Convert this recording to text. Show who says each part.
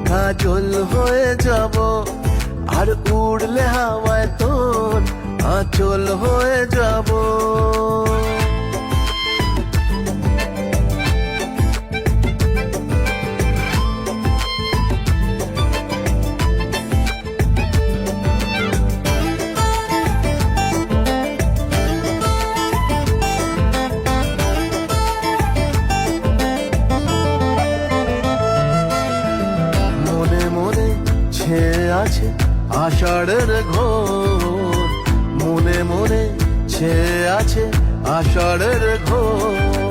Speaker 1: কাজল হয়ে যাব, আর উড়লে হাওয়ায় তোর আঁচল হয়ে যাব। মনে মনে ছেয়ে আছে আষাঢ়ের ঘোর, মনে মনে ছেয়ে আছে আষাঢ়ের ঘোর।